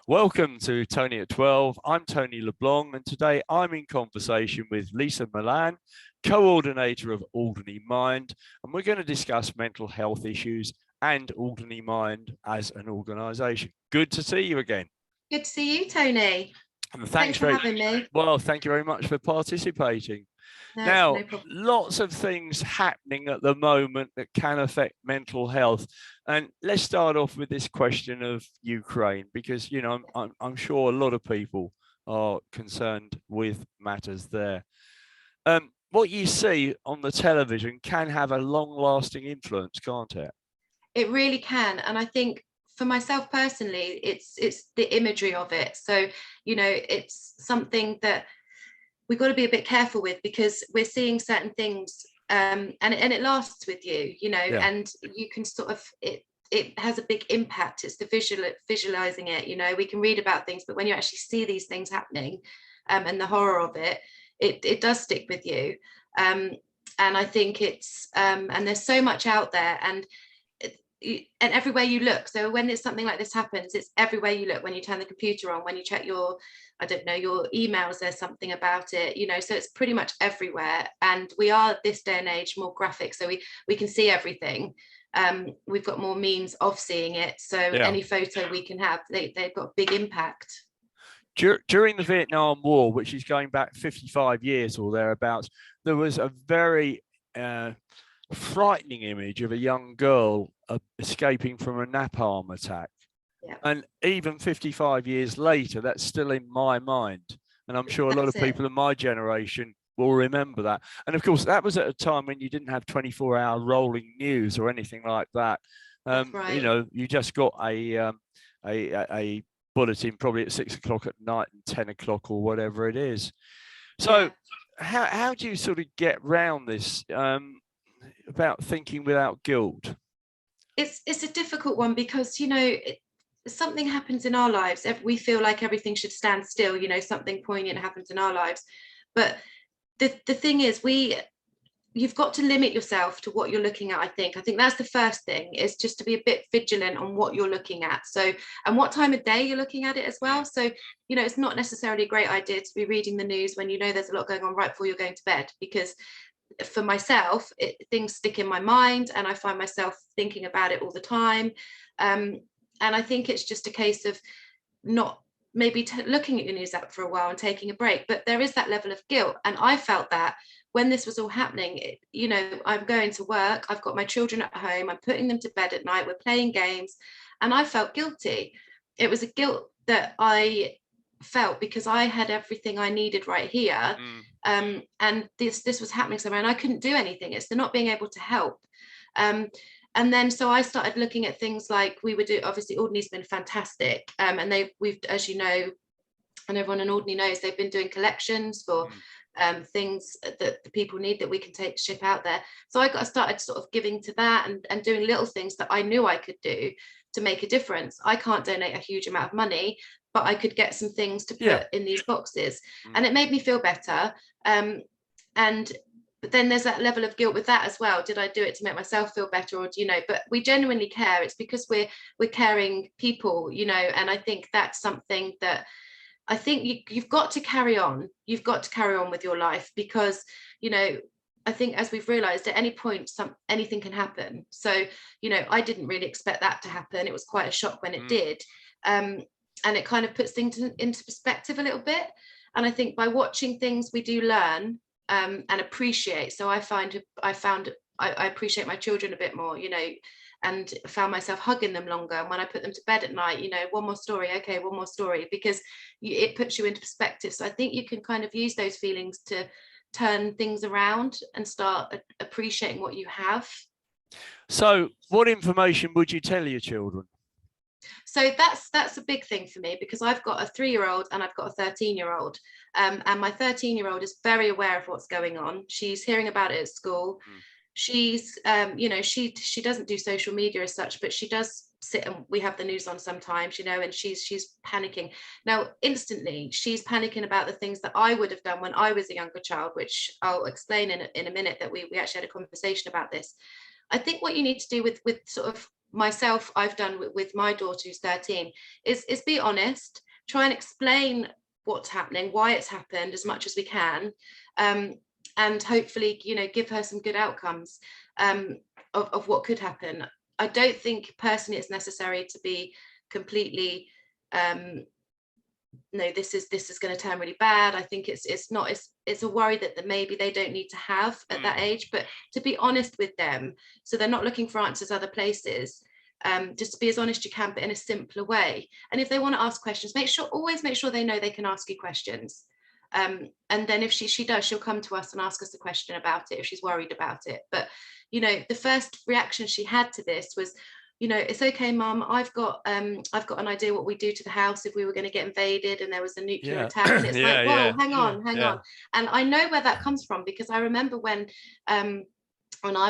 Welcome to Tony at 12. I'm Tony LeBlanc, and today I'm in conversation with Lisa Millan, coordinator of Alderney Mind, and we're going to discuss mental health issues and Alderney Mind as an organisation. Good to see you again. Good to see you, Tony. And Thanks for having me. Well, thank you very much for participating. Now, lots of things happening at the moment that can affect mental health. And let's start off with this question of Ukraine, because, you know, I'm sure a lot of people are concerned with matters there. What you see on the television can have a long-lasting influence, can't it? It really can. And I think for myself personally, it's the imagery of it. So, you know, it's something that we've got to be a bit careful with, because we're seeing certain things and it lasts with you, you know, and you can sort of, it has a big impact. It's the visualizing it, you know, we can read about things, but when you actually see these things happening and the horror of it, it does stick with you. And I think it's, and there's so much out there, and everywhere you look. So when it's something like this happens, it's everywhere you look. When you turn the computer on, when you check your, I don't know, your emails, there's something about it, you know, so it's pretty much everywhere. And we are this day and age more graphic, so we can see everything. We've got more means of seeing it, so any photo we can have, they've got a big impact. During the Vietnam War, which is going back 55 years or thereabouts, there was a very frightening image of a young girl escaping from a napalm attack. And even 55 years later, that's still in my mind. And I'm sure a lot of people in my generation will remember that. And of course, that was at a time when you didn't have 24-hour rolling news or anything like that. You know, you just got a bulletin probably at 6 o'clock at night and 10 o'clock or whatever it is. So how do you sort of get round this about thinking without guilt? It's a difficult one, because, you know, something happens in our lives, we feel like everything should stand still, you know, something poignant happens in our lives. But the thing is, you've got to limit yourself to what you're looking at. I think that's the first thing, is just to be a bit vigilant on what you're looking at. So, and what time of day you're looking at it as well. So, you know, it's not necessarily a great idea to be reading the news when you know there's a lot going on right before you're going to bed, because for myself, things stick in my mind and I find myself thinking about it all the time. And I think it's just a case of not maybe looking at your news app for a while and taking a break. But there is that level of guilt. And I felt that when this was all happening, you know, I'm going to work, I've got my children at home, I'm putting them to bed at night, we're playing games, and I felt guilty. It was a guilt that I felt because I had everything I needed right here. And this was happening somewhere and I couldn't do anything. It's the not being able to help. And then so I started looking at things like we would do. Obviously, Alderney's been fantastic, and we've, as you know, and everyone in Alderney knows, they've been doing collections for things that the people need that we can ship out there. So I started sort of giving to that and doing little things that I knew I could do to make a difference. I can't donate a huge amount of money, but I could get some things to put in these boxes, and it made me feel better. But then there's that level of guilt with that as well. Did I do it to make myself feel better, or do you know? But we genuinely care. It's because we're caring people, you know. And I think that's something that I think you've got to carry on. You've got to carry on with your life, because, you know, I think as we've realized, at any point anything can happen. So, you know, I didn't really expect that to happen. It was quite a shock when it did. And it kind of puts things into perspective a little bit. And I think by watching things, we do learn and appreciate. So I found I appreciate my children a bit more, you know, and found myself hugging them longer. And when I put them to bed at night, you know, one more story, okay, one more story, because it puts you into perspective. So I think you can kind of use those feelings to turn things around and start appreciating what you have. So what information would you tell your children? So that's a big thing for me, because I've got a 3-year-old and I've got a 13-year-old, and my 13-year-old is very aware of what's going on. She's hearing about it at school. She's you know, she doesn't do social media as such, but she does sit and we have the news on sometimes, you know, and she's panicking now. Instantly she's panicking about the things that I would have done when I was a younger child, which I'll explain in a minute. That we actually had a conversation about this. I think what you need to do with sort of myself, I've done with my daughter who's 13, is be honest, try and explain what's happening, why it's happened as much as we can, and hopefully, you know, give her some good outcomes of what could happen. I don't think personally it's necessary to be completely no, this is going to turn really bad. I think it's a worry that maybe they don't need to have at that age, but to be honest with them, so they're not looking for answers other places. Just to be as honest you can, but in a simpler way. And if they want to ask questions, always make sure they know they can ask you questions. And then if she does, she'll come to us and ask us a question about it if she's worried about it. But you know, the first reaction she had to this was, you know, it's okay, Mum, I've got an idea what we do to the house if we were going to get invaded and there was a nuclear attack. And it's like, whoa, hang on. And I know where that comes from, because I remember when I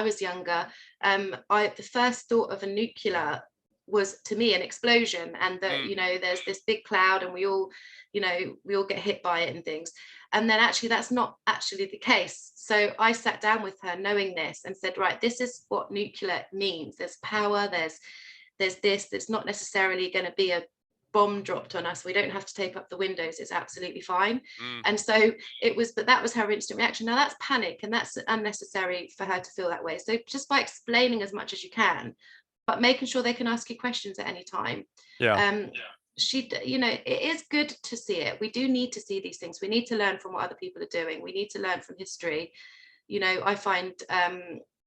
was younger, the first thought of a nuclear was, to me, an explosion, and that you know, there's this big cloud and we all get hit by it and things. And then actually that's not actually the case. So I sat down with her knowing this and said, right, this is what nuclear means. There's power, there's this, there's not necessarily going to be a bomb dropped on us. We don't have to tape up the windows. It's absolutely fine. And so but that was her instant reaction. Now that's panic, and that's unnecessary for her to feel that way. So just by explaining as much as you can, but making sure they can ask you questions at any time. You know, it is good to see it. We do need to see these things. We need to learn from what other people are doing. We need to learn from history. You know, I find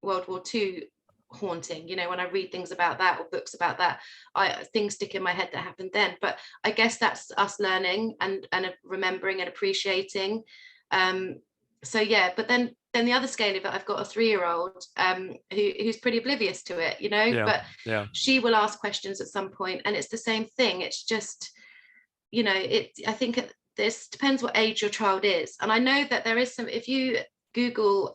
World War II haunting. You know, when I read things about that or books about that, things stick in my head that happened then. But I guess that's us learning and remembering and appreciating. So yeah, but then the other scale of it, I've got a 3-year-old who's pretty oblivious to it, you know, but she will ask questions at some point, and it's the same thing. It's just, you know, I think this depends what age your child is. And I know that there is some, if you Google,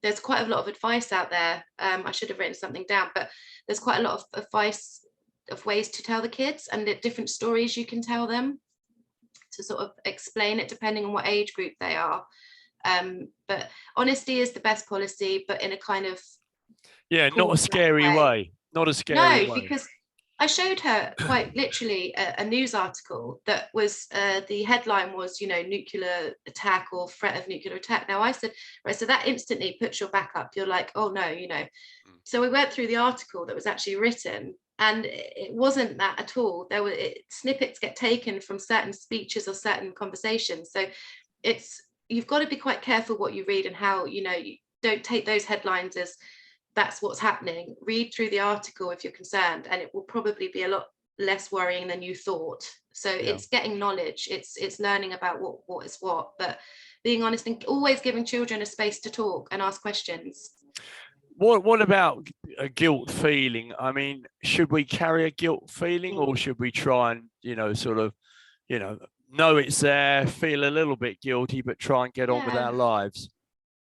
there's quite a lot of advice out there. I should have written something down, but there's quite a lot of advice of ways to tell the kids, and the different stories you can tell them to sort of explain it depending on what age group they are. But honesty is the best policy, but in a kind of not a scary way. Not a scary way. Because I showed her quite literally a news article that was the headline was, you know, nuclear attack or threat of nuclear attack. Now I said, right, so that instantly puts your back up. You're like, oh no, you know. So we went through the article that was actually written, and it wasn't that at all. There were snippets get taken from certain speeches or certain conversations. So you've got to be quite careful what you read and how, you know, you don't take those headlines as that's what's happening. Read through the article if you're concerned, and it will probably be a lot less worrying than you thought. So it's getting knowledge, it's learning about what is what, but being honest and always giving children a space to talk and ask questions. What about a guilt feeling? I mean, should we carry a guilt feeling, or should we try and, you know, sort of, you know it's there, feel a little bit guilty, but try and get on with our lives?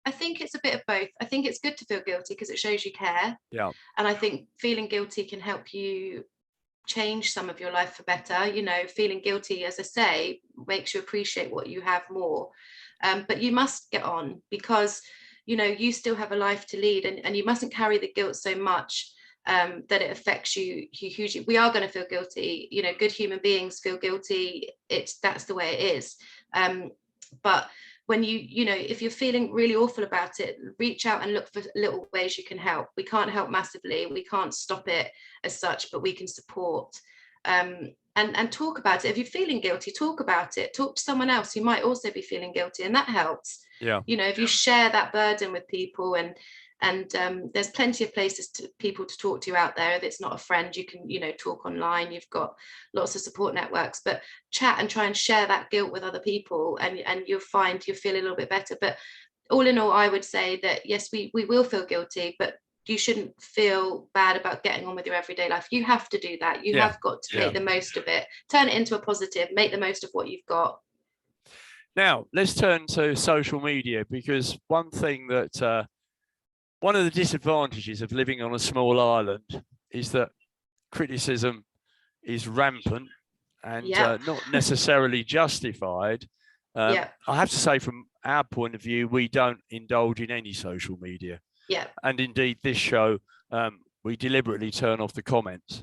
I think it's a bit of both. I think it's good to feel guilty because it shows you care. Yeah. And I think feeling guilty can help you change some of your life for better. You know, feeling guilty, as I say, makes you appreciate what you have more. But you must get on, because, you know, you still have a life to lead, and you mustn't carry the guilt so much that it affects you hugely. We are going to feel guilty. You know, good human beings feel guilty. That's the way it is. But when you know, if you're feeling really awful about it, reach out and look for little ways you can help. We can't help massively. We can't stop it as such, but we can support. And talk about it. If you're feeling guilty, talk about it. Talk to someone else who might also be feeling guilty, and that helps. Yeah. You know, if you share that burden with people, and there's plenty of places people to talk to out there. If it's not a friend, you can, you know, talk online. You've got lots of support networks, but chat and try and share that guilt with other people, and you'll find you'll feel a little bit better. But all in all, I would say that yes, we will feel guilty, but you shouldn't feel bad about getting on with your everyday life. You have to do that. You have got to make the most of it. Turn it into a positive. Make the most of what you've got. Now, let's turn to social media, because one thing that one of the disadvantages of living on a small island is that criticism is rampant and not necessarily justified. I have to say, from our point of view, we don't indulge in any social media. And indeed, this show, we deliberately turn off the comments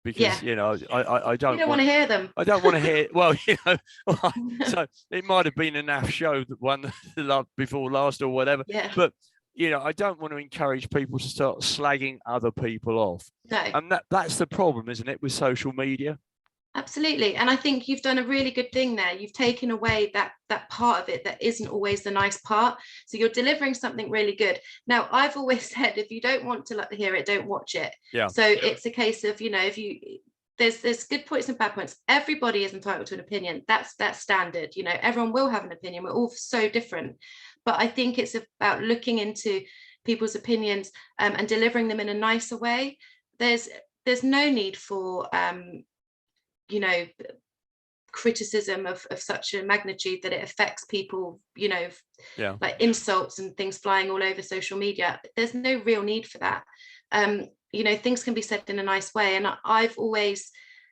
because Yeah. you know I You don't don't want to hear them. I don't want to hear. Well, you know, so it might have been a naff show that one before last or whatever. Yeah. But you know, I don't want to encourage people to start slagging other people off. No. And that's the problem, isn't it, with social media? Absolutely. And I think you've done a really good thing there. You've taken away that part of it that isn't always the nice part. So you're delivering something really good. Now, I've always said, if you don't want to hear it, don't watch it. Yeah. So it's a case of, you know, if you there's good points and bad points. Everybody is entitled to an opinion. That's standard. You know, everyone will have an opinion. We're all so different. But I think it's about looking into people's opinions and delivering them in a nicer way. There's no need for you know, criticism of such a magnitude that it affects people, you know, like insults and things flying all over social media. There's no real need for that. You know, things can be said in a nice way. And I've always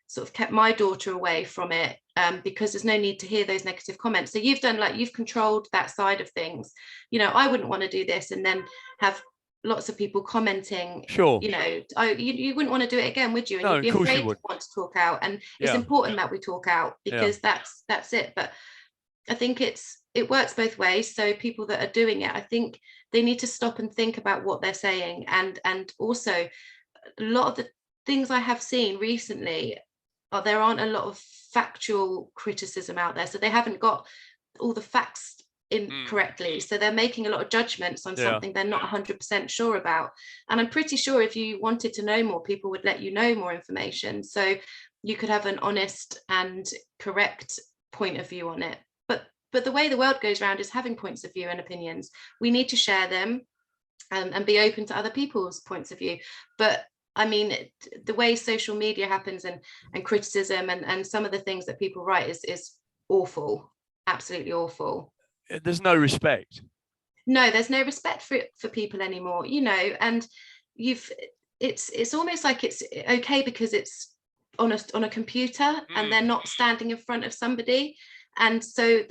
sort of kept my daughter away from it because there's no need to hear those negative comments. So you've controlled that side of things. You know, I wouldn't want to do this and then have lots of people commenting. Sure. You know, you wouldn't want to do it again, would you? And No, you'd be of course afraid you would. to want to talk out. And it's important that we talk out because that's it. But I think it works both ways. So people that are doing it, I think they need to stop and think about what they're saying. And also a lot of the things I have seen recently there aren't a lot of factual criticism out there. So they haven't got all the facts incorrectly. So they're making a lot of judgments on something they're not 100% sure about. And I'm pretty sure if you wanted to know more, people would let you know more information. So you could have an honest and correct point of view on it. But the way the world goes around is having points of view and opinions. We need to share them and be open to other people's points of view. But I mean, the way social media happens and criticism and some of the things that people write is awful, absolutely awful. There's no respect. No, there's no respect for people anymore, you know, and it's almost like it's okay because it's on a computer and they're not standing in front of somebody. And so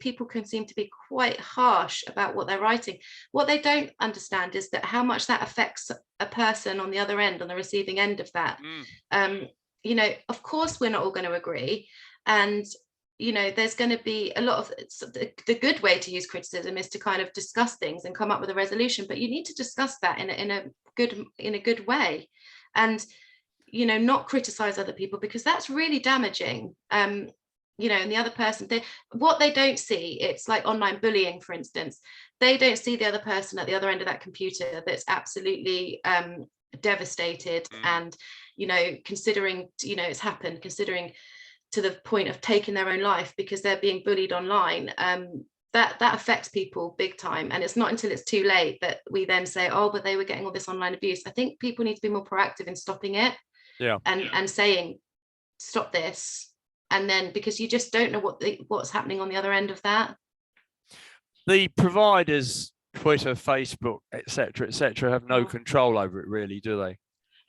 people can seem to be quite harsh about what they're writing. What they don't understand is that how much that affects a person on the other end, on the receiving end of that. You know, of course, we're not all going to agree. And, you know, there's going to be a lot of the good way to use criticism is to kind of discuss things and come up with a resolution. But you need to discuss that in a good way. And, you know, not criticize other people because that's really damaging. You know, and the other person, what they don't see, it's like online bullying, for instance. They don't see the other person at the other end of that computer that's absolutely devastated and, you know, considering, you know, it's happened, considering to the point of taking their own life because they're being bullied online. That affects people big time. And it's not until it's too late that we then say, oh, but they were getting all this online abuse. I think people need to be more proactive in stopping it and saying, stop this. And then because you just don't know what's happening on the other end of that. The providers, Twitter, Facebook, etc., have no control over it, really, do they?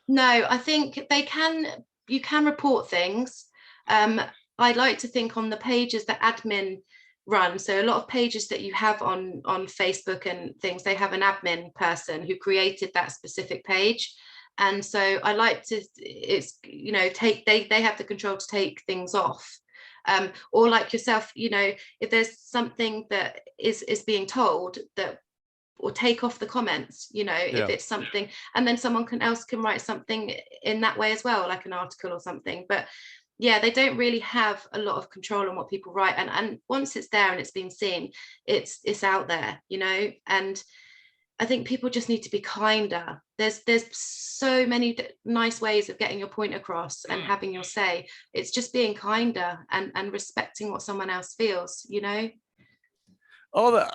No, I think you can report things. I like to think on the pages that admin run. So a lot of pages that you have on Facebook and things, they have an admin person who created that specific page. And so I like to, it's, you know, they have the control to take things off. Or like yourself, you know, if there's something that is being told that, or take off the comments, you know, if it's something, and then someone else can write something in that way as well, like an article or something. But yeah, they don't really have a lot of control on what people write. And once it's there and it's being seen, it's out there, you know. And I think people just need to be kinder. There's so many nice ways of getting your point across and having your say. It's just being kinder and respecting what someone else feels, you know. Oh,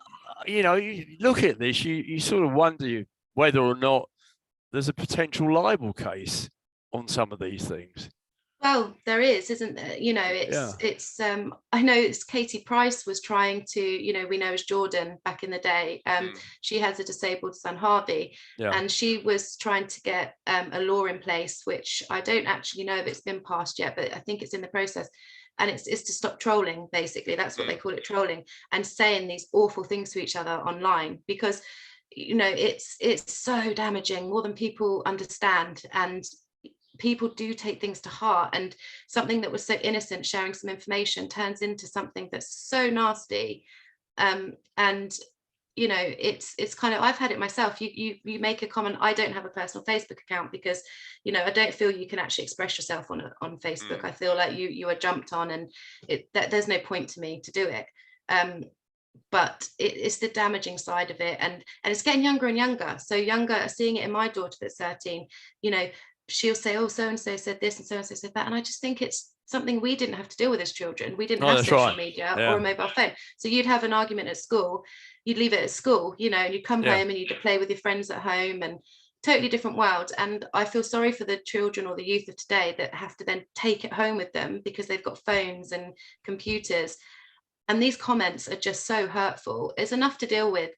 you know, you look at this, you sort of wonder whether or not there's a potential libel case on some of these things. Well, there is, isn't there? You know, it's I know it's Katie Price was trying to, you know, we know as Jordan back in the day. She has a disabled son, Harvey, and she was trying to get a law in place, which I don't actually know if it's been passed yet, but I think it's in the process. And it's to stop trolling, basically. That's what they call it, trolling, and saying these awful things to each other online. Because you know, it's so damaging, more than people understand, and people do take things to heart, and something that was so innocent, sharing some information, turns into something that's so nasty. And you know, it's kind of, I've had it myself. You make a comment, I don't have a personal Facebook account because, you know, I don't feel you can actually express yourself on Facebook. I feel like you are jumped on, and that there's no point to me to do it. But it's the damaging side of it, and it's getting younger and younger. So younger, seeing it in my daughter that's 13, you know, she'll say, oh, so and so said this and so said that, and I just think it's something we didn't have to deal with as children. We didn't have social media or a mobile phone. So you'd have an argument at school, you'd leave it at school, you know, and you'd come home and you'd play with your friends at home, and totally different world. And I feel sorry for the children or the youth of today that have to then take it home with them because they've got phones and computers. And these comments are just so hurtful. It's enough to deal with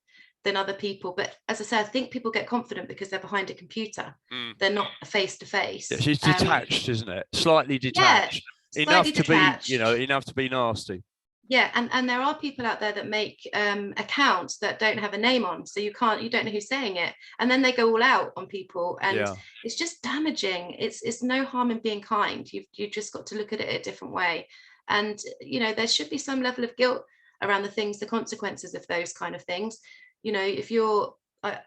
than other people. But as I said, I think people get confident because they're behind a computer. They're not face to face. She's detached, isn't it? Slightly detached. Yeah, enough to be, you know, enough to be nasty. Yeah, and there are people out there that make accounts that don't have a name on, so you don't know who's saying it, and then they go all out on people, and it's just damaging. It's no harm in being kind. You've just got to look at it a different way, and you know, there should be some level of guilt around the consequences of those kind of things. You know, if you're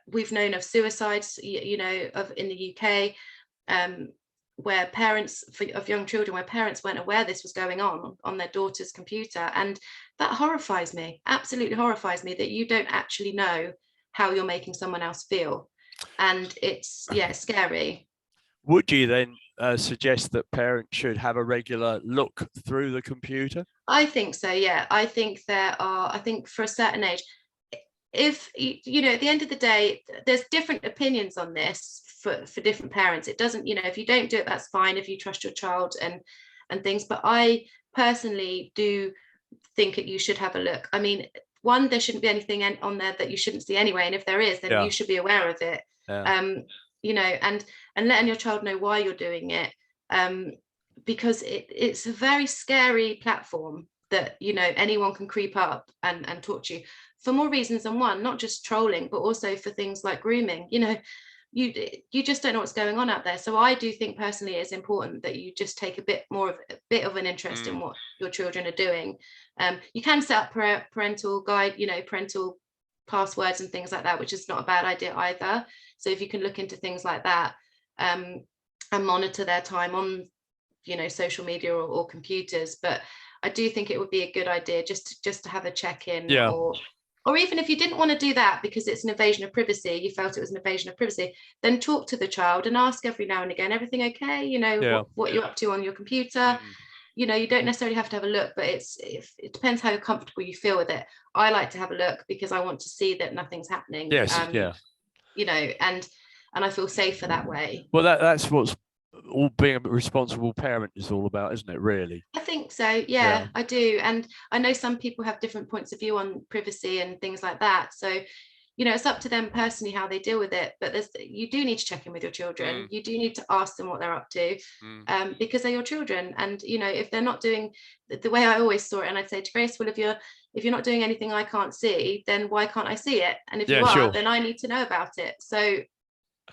we've known of suicides, you know, in the UK, where parents of young children, where parents weren't aware this was going on their daughter's computer. And that horrifies me, absolutely horrifies me, that you don't actually know how you're making someone else feel. And it's scary. Would you then suggest that parents should have a regular look through the computer? I think so, yeah. I think for a certain age, if you know, at the end of the day, there's different opinions on this for different parents. It doesn't, you know, if you don't do it, that's fine, if you trust your child and things. But I personally do think that you should have a look. I mean, one, there shouldn't be anything on there that you shouldn't see anyway, and if there is, then you should be aware of it. You know, and letting your child know why you're doing it, because it's a very scary platform that, you know, anyone can creep up and talk to you for more reasons than one, not just trolling, but also for things like grooming. You know, you just don't know what's going on out there. So I do think personally it's important that you just take a bit of an interest in what your children are doing. You can set up parental guide, you know, parental passwords and things like that, which is not a bad idea either. So if you can look into things like that, and monitor their time on, you know, social media or computers. But I do think it would be a good idea just to have a check-in, or even if you didn't want to do that because it's an invasion of privacy, you felt it was an invasion of privacy, then talk to the child and ask every now and again, everything okay? You know, what you're up to on your computer. You know, you don't necessarily have to have a look, but it depends how comfortable you feel with it. I like to have a look because I want to see that nothing's happening. You know, and I feel safer that way. Well, that's what's all being a responsible parent is all about, isn't it, really? I think so, yeah, I do. And I know some people have different points of view on privacy and things like that. So, you know, it's up to them personally how they deal with it. But you do need to check in with your children. You do need to ask them what they're up to, because they're your children. And, you know, if they're not doing the way I always saw it, and I'd say to Grace, well, if you're not doing anything I can't see, then why can't I see it? And if you are, then I need to know about it. So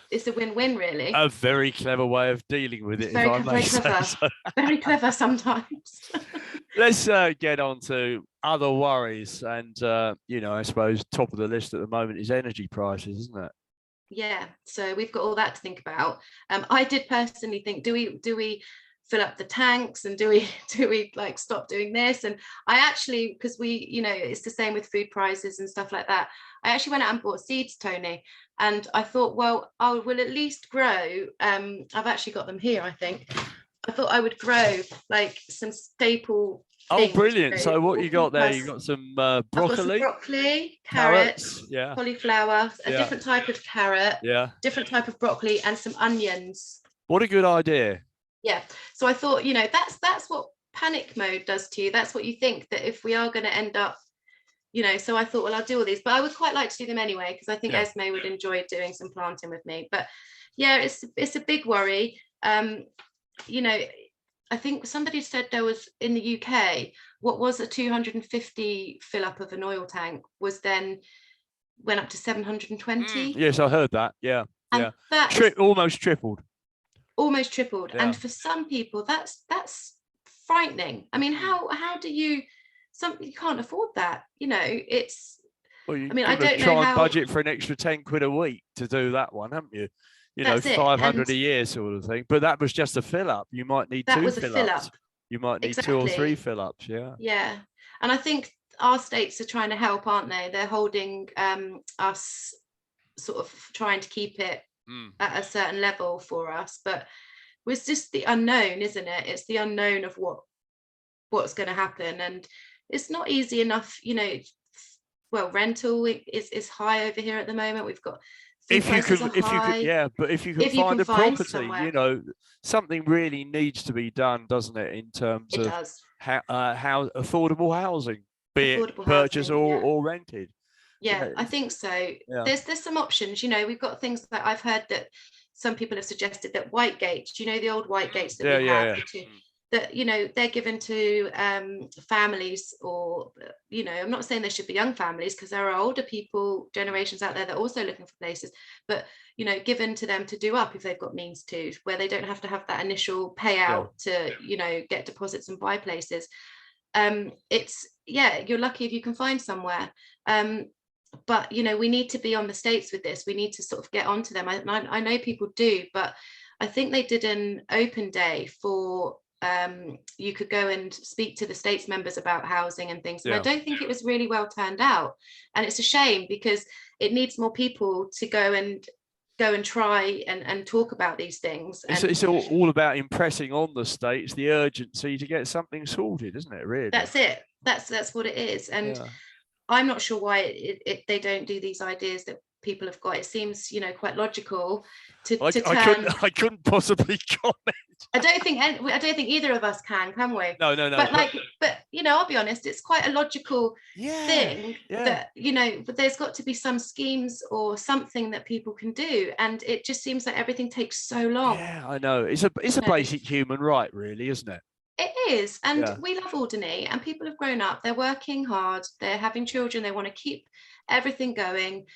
it's a win-win, really. A very clever way of dealing with it, if I may say so. Very clever sometimes. Let's get on to other worries, and you know, I suppose top of the list at the moment is energy prices, isn't it? Yeah, so we've got all that to think about. I did personally think, do we fill up the tanks, and do we like stop doing this? And I actually, because we, you know, it's the same with food prices and stuff like that, I actually went out and bought seeds, Tony, and I thought, well, I will at least grow, I've actually got them here, I think. I thought I would grow like some staple things. Oh, brilliant. So what you got there? You got some broccoli? I've got some broccoli, carrots, yeah, cauliflower, a different type of carrot, different type of broccoli, and some onions. What a good idea. Yeah, so I thought, you know, that's what panic mode does to you. That's what you think, that if we are going to end up, you know, so I thought, well, I'll do all these, but I would quite like to do them anyway, because I think Esme would enjoy doing some planting with me. But yeah, it's a big worry. You know, I think somebody said there was, in the UK, what was a 250 fill up of an oil tank was then went up to 720. Yes, I heard that. Yeah, And yeah. that is Almost tripled. almost tripled. Yeah. And for some people, that's frightening. I mean, how do you, you can't afford that, you know? It's, Well, you I mean, I got to don't know try and how. budget for an extra 10 quid a week to do that one, haven't you? You know, That's it. 500 And a year sort of thing. But that was just a fill up. You might need that two was a fill fill ups. up. You might need two or three Exactly. fill ups. Yeah. Yeah. And I think our states are trying to help, aren't they? They're holding us, sort of trying to keep it at a certain level for us. But it's just the unknown, isn't it? It's the unknown of what's going to happen. And it's not easy enough, you know. Well, rental is high over here at the moment. We've got food prices are high. Yeah, but if you can If you find can a find property, somewhere, you know, something really needs to be done, doesn't it, in terms it of does. how affordable housing, be it Affordable purchased housing, yeah. or rented. Yeah, Yeah, I think so. yeah, There's some options, you know. We've got things that I've heard that some people have suggested that white gates, you know, the old white gates that yeah, we have, yeah. the two, that, you know, they're given to families, or, you know, I'm not saying there should be young families, because there are older people, generations out there that are also looking for places, but, you know, given to them to do up if they've got means to, where they don't have to have that initial payout to, you know, get deposits and buy places. It's, yeah, you're lucky if you can find somewhere. But, you know, we need to be on the states with this. We need to sort of get onto them. I know people do, but I think they did an open day for you could go and speak to the states members about housing and things. And I don't think it was really well turned out. And it's a shame, because it needs more people to go and try and talk about these things. And it's all about impressing on the states the urgency to get something sorted, isn't it? Really, that's it. That's what it is. And I'm not sure why they don't do these ideas that people have got. It seems, you know, quite logical to turn. I couldn't possibly comment. I don't think either of us can we? No. But you know, I'll be honest, it's quite a logical thing that, you know, but there's got to be some schemes or something that people can do, and it just seems like everything takes so long. Yeah, I know. It's a basic human right, really, isn't it? It is. And we love Alderney, and people have grown up, they're working hard, they're having children, they want to keep everything going,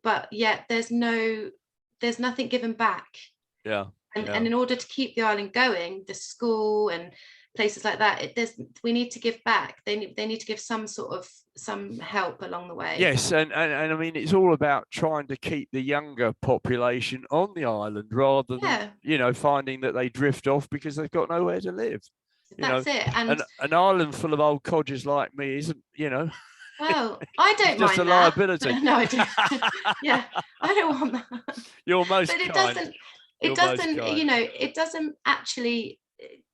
but yet there's nothing given back. And in order to keep the island going, the school and places like that, we need to give back. They need to give some help along the way. Yes, and I mean, it's all about trying to keep the younger population on the island, rather than, you know, finding that they drift off because they've got nowhere to live. That's it. And an island full of old codgers like me isn't, you know. Well, I don't mind just a liability. No, I don't. Yeah, I don't want that. You're most but it kind. doesn't, you know, it doesn't actually,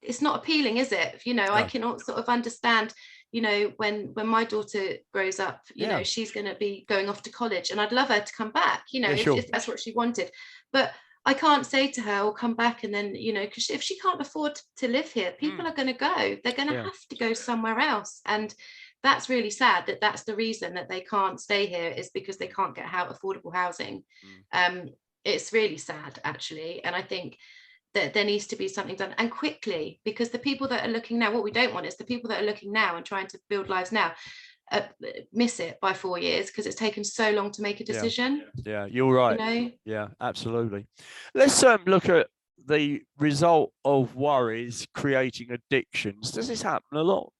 it's not appealing, is it? You know, I can sort of understand, you know, when my daughter grows up, you know, she's going to be going off to college, and I'd love her to come back, you know, if that's what she wanted. But I can't say to her, "Well, come back," and then, you know, because if she can't afford to live here, people are going to go. They're going to have to go somewhere else, and that's really sad. That's the reason that they can't stay here, is because they can't get affordable housing. It's really sad, actually, and I think that there needs to be something done, and quickly, because the people that are looking now, what we don't want is the people that are looking now and trying to build lives now miss it by 4 years because it's taken so long to make a decision. Yeah, you're right. You know? Yeah, absolutely. Let's look at the result of worries creating addictions. Does this happen a lot?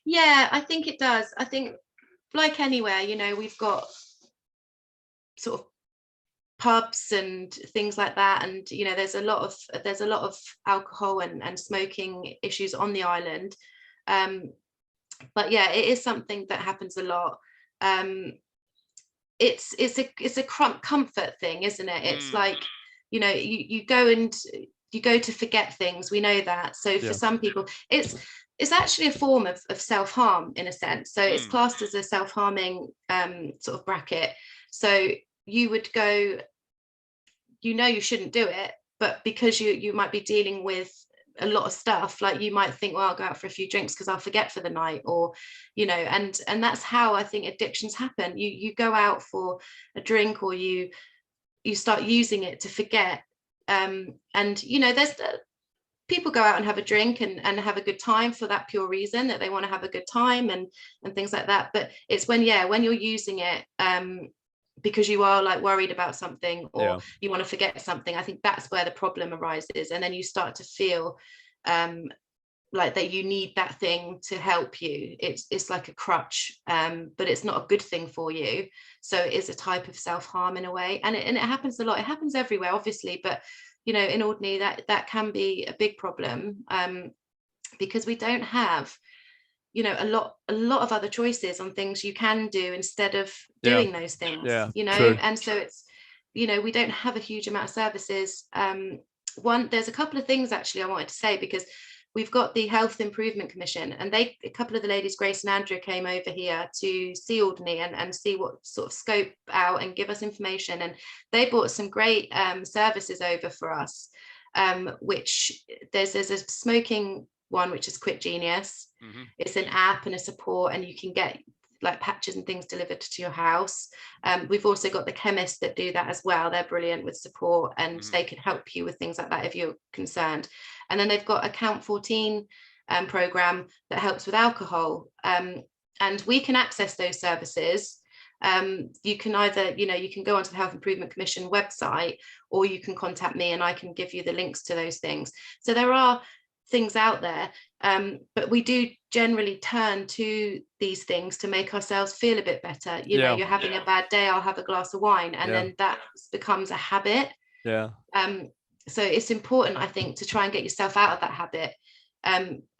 Yeah, I think it does. I think, like anywhere, you know, we've got sort of pubs and things like that, and, you know, there's a lot of alcohol and smoking issues on the island. But yeah, it is something that happens a lot. It's a comfort thing, isn't it? It's like, you know, you go to forget things. We know that. So for some people, it's actually a form of self-harm, in a sense. So it's classed as a self-harming sort of bracket. So you would go, you know, you shouldn't do it, but because you might be dealing with a lot of stuff, like you might think, well, I'll go out for a few drinks because I'll forget for the night, or, you know, and that's how I think addictions happen. You go out for a drink, or you start using it to forget. And, you know, there's people go out and have a drink and have a good time for that pure reason that they want to have a good time and things like that. But it's when you're using it because you are like worried about something, or you want to forget something, I think that's where the problem arises. And then you start to feel like that you need that thing to help you. It's like a crutch, but it's not a good thing for you. So it is a type of self-harm in a way. And it happens a lot. It happens everywhere, obviously, but you know, in Alderney that can be a big problem, because we don't have, you know, a lot of other choices on things you can do instead of doing those things, you know. True. And so it's, you know, we don't have a huge amount of services. There's a couple of things actually I wanted to say, because we've got the Health Improvement Commission, and a couple of the ladies, Grace and Andrea, came over here to see Alderney and see what sort of scope out and give us information. And they brought some great services over for us, which there's a smoking one, which is Quit Genius. Mm-hmm. It's an app and a support, and you can get like patches and things delivered to your house. We've also got the chemists that do that as well. They're brilliant with support, and they can help you with things like that if you're concerned. And then they've got a Count 14 program that helps with alcohol, and we can access those services. You can either, you know, you can go onto the Health Improvement Commission website, or you can contact me and I can give you the links to those things. So there are things out there, but we do generally turn to these things to make ourselves feel a bit better. You know, you're having a bad day, I'll have a glass of wine, and then that becomes a habit. So it's important, I think, to try and get yourself out of that habit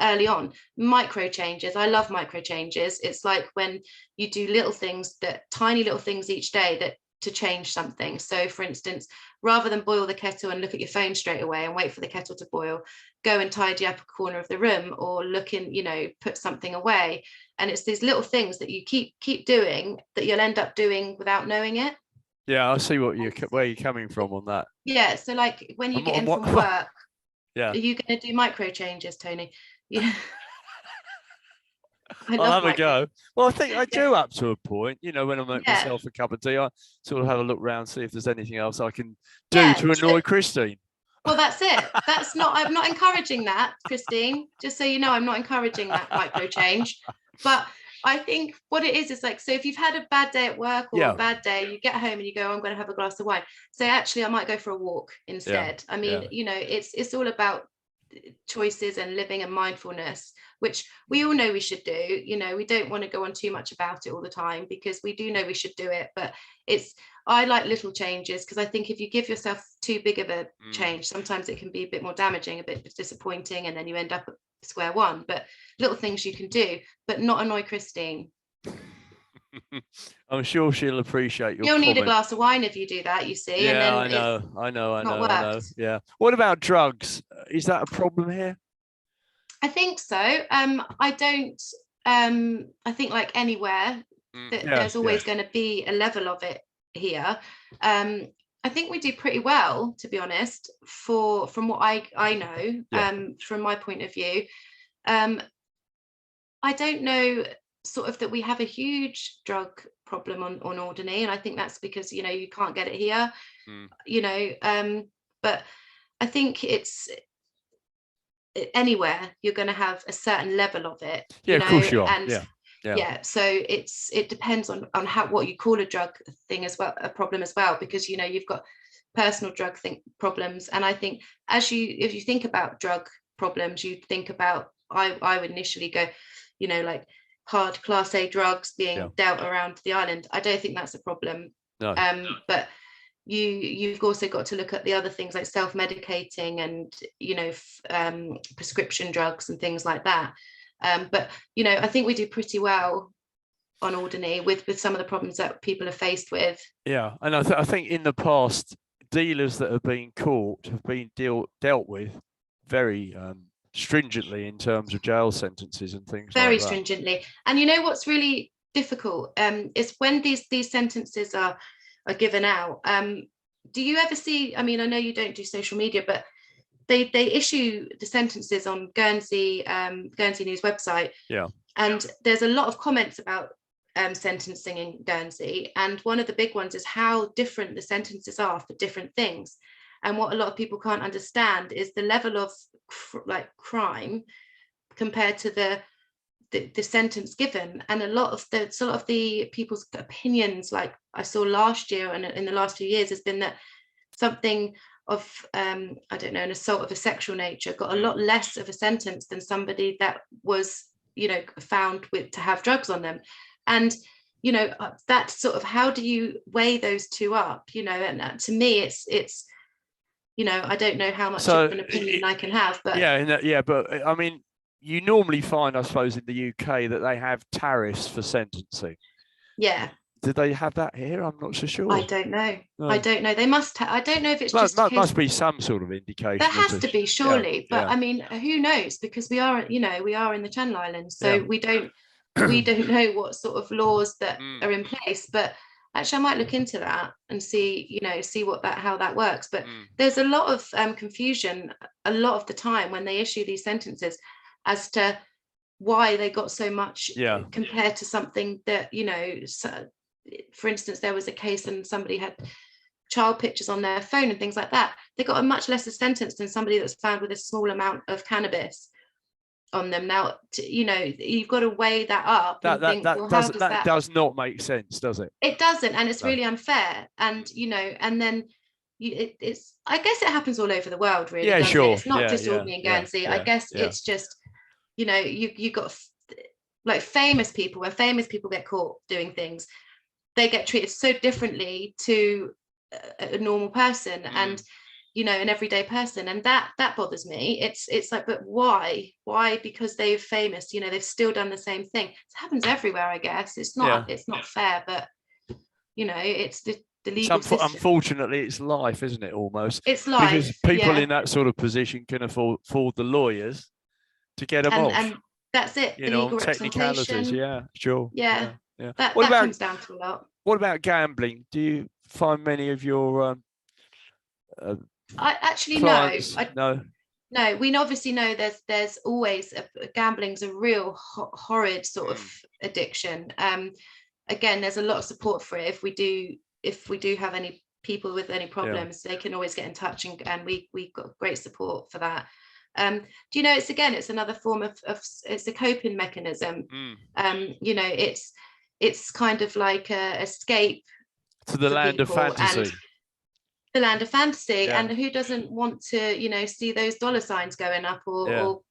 early on. Micro changes, I love micro changes. It's like when you do little things, tiny little things each day that to change something. So for instance, rather than boil the kettle and look at your phone straight away and wait for the kettle to boil, go and tidy up a corner of the room, or look in, you know, put something away. And it's these little things that you keep doing that you'll end up doing without knowing it. Yeah, I see where you're coming from on that. Yeah, so like when you get in from work, are you going to do micro changes, Tony? Yeah. I'll have a go. Well, I think I do up to a point. You know, when I make myself a cup of tea, I sort of have a look around, see if there's anything else I can do to annoy Christine. Well, that's it. I'm not encouraging that, Christine. Just so you know, I'm not encouraging that micro change. But I think what it is like, so if you've had a bad day at work or a bad day, you get home and you go, I'm going to have a glass of wine. So actually, I might go for a walk instead. I mean, you know, it's all about choices and living and mindfulness, which we all know we should do. You know, we don't want to go on too much about it all the time, because we do know we should do it. But I like little changes, because I think if you give yourself too big of a change, sometimes it can be a bit more damaging, a bit disappointing, and then you end up at square one. But little things you can do, but not annoy Christine. I'm sure she'll appreciate your You'll comment. need a glass of wine if you do that, you see. Yeah, and then I know. Yeah. What about drugs? Is that a problem here? I think so. I don't. I think like anywhere, there's always going to be a level of it here. I think we do pretty well, to be honest, from what I know, from my point of view. I don't know sort of that we have a huge drug problem on Alderney, and I think that's because, you know, you can't get it here, you know, but I think it's anywhere you're going to have a certain level of it, you know, of course you are. And so it depends on what you call a drug thing as well, a problem as well, because, you know, you've got personal drug problems. And I think if you think about drug problems, you think about, I would initially go, you know, like hard class A drugs being dealt around the island. I don't think that's a problem. No. But you've also got to look at the other things like self-medicating and, you know, prescription drugs and things like that. But, you know, I think we do pretty well on Alderney with some of the problems that people are faced with. Yeah, and I think in the past, dealers that have been caught have been dealt with very stringently in terms of jail sentences and things very like that. Very stringently. And you know what's really difficult is when these sentences are given out. Do you ever see, I mean, I know you don't do social media, but they issue the sentences on Guernsey News website. Yeah. And there's a lot of comments about sentencing in Guernsey. And one of the big ones is how different the sentences are for different things. And what a lot of people can't understand is the level of crime compared to the sentence given. And a lot of the people's opinions, like I saw last year and in the last few years, has been that something of I don't know, an assault of a sexual nature got a lot less of a sentence than somebody that was, you know, found to have drugs on them. And you know, that sort of, how do you weigh those two up, you know? And to me, it's you know, I don't know how much of an opinion I can have, but but I mean, you normally find, I suppose, in the UK that they have tariffs for sentencing. Yeah. Did they have that here? I'm not so sure. I don't know. No. I don't know. They must have. I don't know if it's must be some sort of indication. There has to be, surely. But I mean, who knows? Because we are in the Channel Islands, so we don't know what sort of laws that are in place. But actually, I might look into that and see how that works. But there's a lot of confusion a lot of the time when they issue these sentences as to why they got so much compared to something that, you know, for instance, there was a case and somebody had child pictures on their phone and things like that. They got a much lesser sentence than somebody that's found with a small amount of cannabis on them. Now, you know, you've got to weigh that up. That does not make sense, does it? It doesn't, and it's really unfair. And you know, and then it's, I guess it happens all over the world, really. Yeah, sure. It's not just Alderney and Guernsey. I guess it's just, you know, you got like famous people. When famous people get caught doing things, they get treated so differently to a normal person and, you know, an everyday person. And that bothers me. It's like, but why? Because they're famous, you know, they've still done the same thing. It happens everywhere, I guess. It's not fair, but, you know, it's the legal system. Unfortunately, it's life, isn't it, almost? It's life. Because people in that sort of position can afford the lawyers to get them off. And that's it. You the know, legal technicalities. Yeah, sure. Yeah. That comes down to a lot. What about gambling? Do you find many of your I actually clients? No, we obviously know there's always gambling's a real horrid sort of addiction. Again, there's a lot of support for it. If we do have any people with any problems, they can always get in touch, and we've got great support for that. Do you know, it's another form of it's a coping mechanism. You know, it's kind of like a escape to the land of fantasy. The land of fantasy, and who doesn't want to, you know, see those dollar signs going up or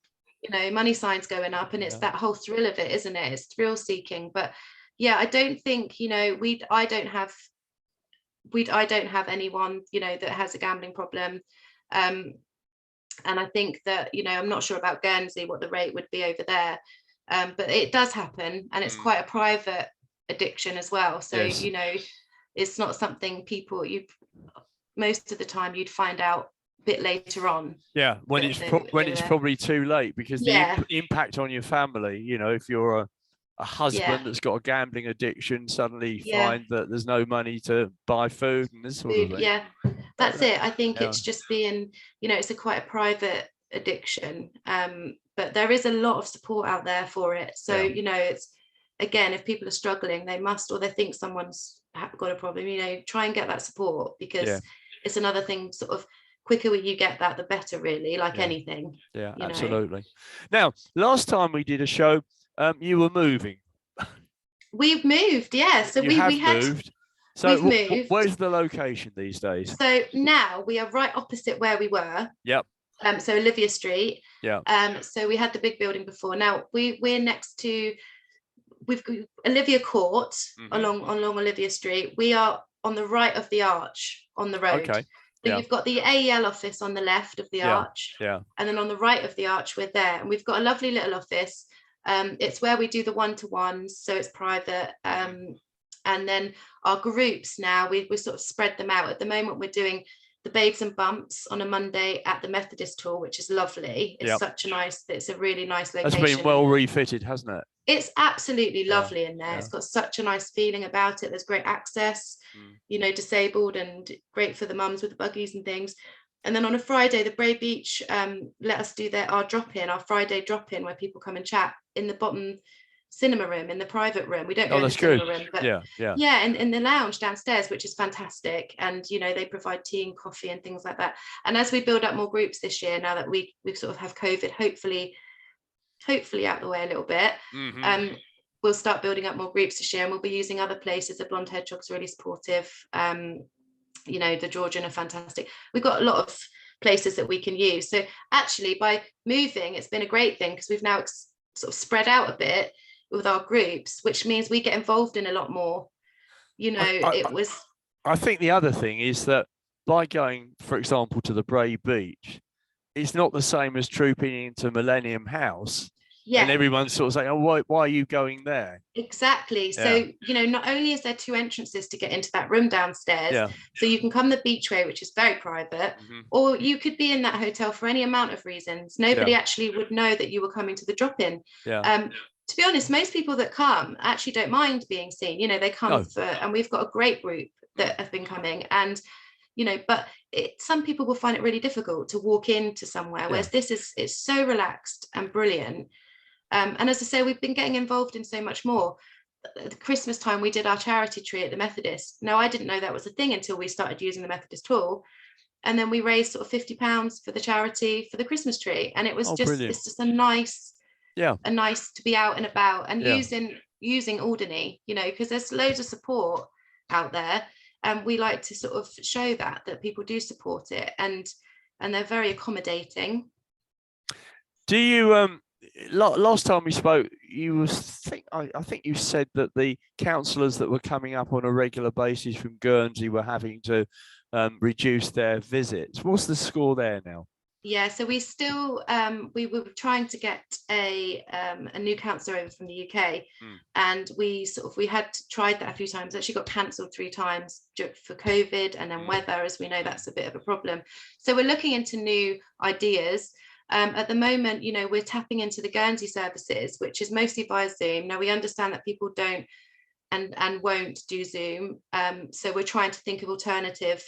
you know, money signs going up, and it's that whole thrill of it, isn't it? It's thrill seeking. But I don't think, you know, I don't have anyone, you know, that has a gambling problem. And I think that, you know, I'm not sure about Guernsey, what the rate would be over there. But it does happen, and it's quite a private addiction as well. So, you know, it's not something most of the time you'd find out a bit later on. Yeah, when it's probably too late, because the impact on your family, you know, if you're a husband that's got a gambling addiction, suddenly find that there's no money to buy food and this sort of thing. Yeah, that's it. I think it's just being, you know, it's quite a private addiction, but there is a lot of support out there for it. So, you know, it's, again, if people are struggling, they must, or they think someone's got a problem, you know, try and get that support, because it's another thing, sort of, quicker you get that, the better, really, like anything. Yeah, absolutely. Now, last time we did a show, you were moving. We've moved, so we've moved. So where's the location these days? So now we are right opposite where we were. Yep. So Olivia Street. Yeah. So we had the big building before. Now we're next to, we've got Olivia Court along Olivia Street. We are on the right of the arch on the road. Okay. So you've got the AEL office on the left of the arch. Yeah. And then on the right of the arch, we're there. And we've got a lovely little office. It's where we do the one-to-ones, so it's private. And then our groups now, we sort of spread them out. At the moment, we're doing the Babes and Bumps on a Monday at the Methodist Hall, which is lovely. It's it's a really nice location. It's been well refitted, hasn't it? It's absolutely lovely in there. It's got such a nice feeling about it. There's great access, you know, disabled, and great for the mums with the buggies and things. And then on a Friday, the Bray Beach let us do our drop-in, our Friday drop-in, where people come and chat in the bottom cinema room, in the private room. We don't go in the that's cinema good. room, but Yeah. and in the lounge downstairs, which is fantastic. And they provide tea and coffee and things like that. And as we build up more groups this year, now that we sort of have COVID hopefully out the way a little bit, we'll start building up more groups this year, and we'll be using other places. The Blonde Hedgehog's really supportive. The Georgian are fantastic. We've got a lot of places that we can use. So actually, by moving, it's been a great thing, because we've now sort of spread out a bit with our groups, which means we get involved in a lot more. I think the other thing is that by going, for example, to the Bray Beach, it's not the same as trooping into Millennium House. Yeah. And everyone's sort of saying, oh, why are you going there? Exactly. So, not only is there 2 entrances to get into that room downstairs, so you can come the beachway, which is very private, or you could be in that hotel for any amount of reasons. Nobody actually would know that you were coming to the drop-in. To be honest, most people that come actually don't mind being seen. They come and we've got a great group that have been coming, and but some people will find it really difficult to walk into somewhere, whereas it's so relaxed and brilliant. And as I say, we've been getting involved in so much more. At the Christmas time, we did our charity tree at the Methodist. Now, I didn't know that was a thing until we started using the Methodist hall. And then we raised sort of £50 for the charity for the Christmas tree. And it was it's just a nice to be out and about and using Alderney, because there's loads of support out there. And we like to sort of show that people do support it, and they're very accommodating. Do you last time we spoke, I think you said that the councillors that were coming up on a regular basis from Guernsey were having to reduce their visits. What's the score there now? Yeah, so we still we were trying to get a new councillor over from the UK, and we had tried that a few times. Actually got cancelled 3 times for COVID, and then weather, as we know, that's a bit of a problem. So we're looking into new ideas. At the moment, we're tapping into the Guernsey services, which is mostly via Zoom. Now, we understand that people don't and won't do Zoom. So we're trying to think of alternative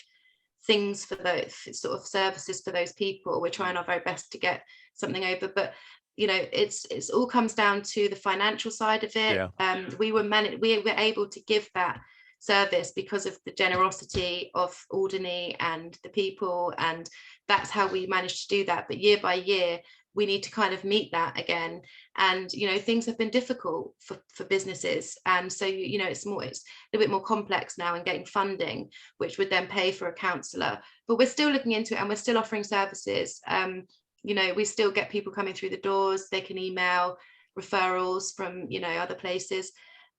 things for those sort of services for those people. We're trying our very best to get something over, but it's all comes down to the financial side of it. We were able to give that service because of the generosity of Alderney and the people, and that's how we managed to do that. But year by year, we need to kind of meet that again, and things have been difficult for businesses, and so it's a little bit more complex now in getting funding, which would then pay for a counsellor. But we're still looking into it, and we're still offering services. We still get people coming through the doors. They can email referrals from other places.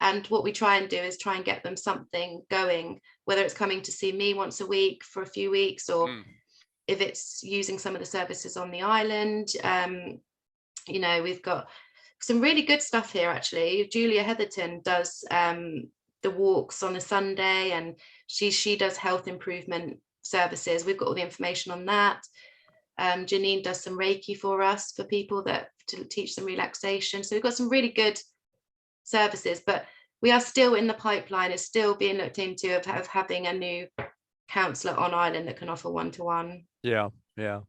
And what we try and do is try and get them something going, whether it's coming to see me once a week for a few weeks, or if it's using some of the services on the island. We've got some really good stuff here, actually. Julia Heatherton does the walks on a Sunday, and she does health improvement services. We've got all the information on that. Janine does some Reiki for us, for people to teach them relaxation. So we've got some really good services, but we are still in the pipeline. It's still being looked into of having a new counsellor on island that can offer one-to-one. Yeah. But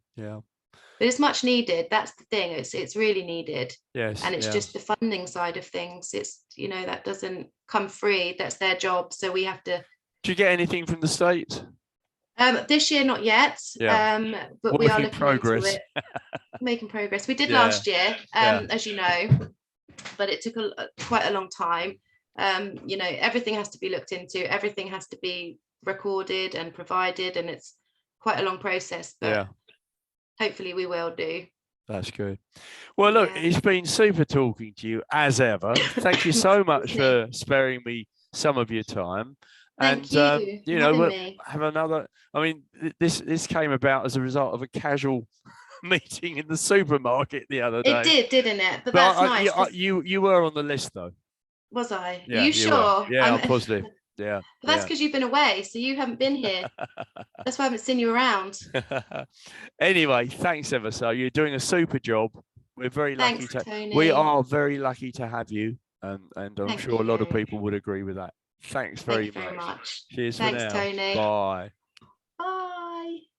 it's much needed. That's the thing. It's really needed. Yes. And it's just the funding side of things. It's that doesn't come free. That's their job. So we have to. Do you get anything from the States? This year, not yet. But we are looking into it. Making progress. We did last year, as you know, but it took quite a long time. Everything has to be looked into. Everything has to be recorded and provided, and it's quite a long process. But hopefully, we will do. That's good. Well, look, it's been super talking to you as ever. Thank you so much for sparing me some of your time. Thank you. We'll have another. I mean, this came about as a result of a casual meeting in the supermarket the other day. It did, didn't it? But that's nice. You were on the list, though. Was I? Yeah, you sure? Were. Yeah, I'm positive. Yeah. But that's because you've been away, so you haven't been here. That's why I haven't seen you around. Anyway, thanks ever so. You're doing a super job. We're very lucky Tony. We are very lucky to have you, and I'm sure a lot of people would agree with that. Thanks very much. Very much. Cheers Thanks, for now. Tony. Bye.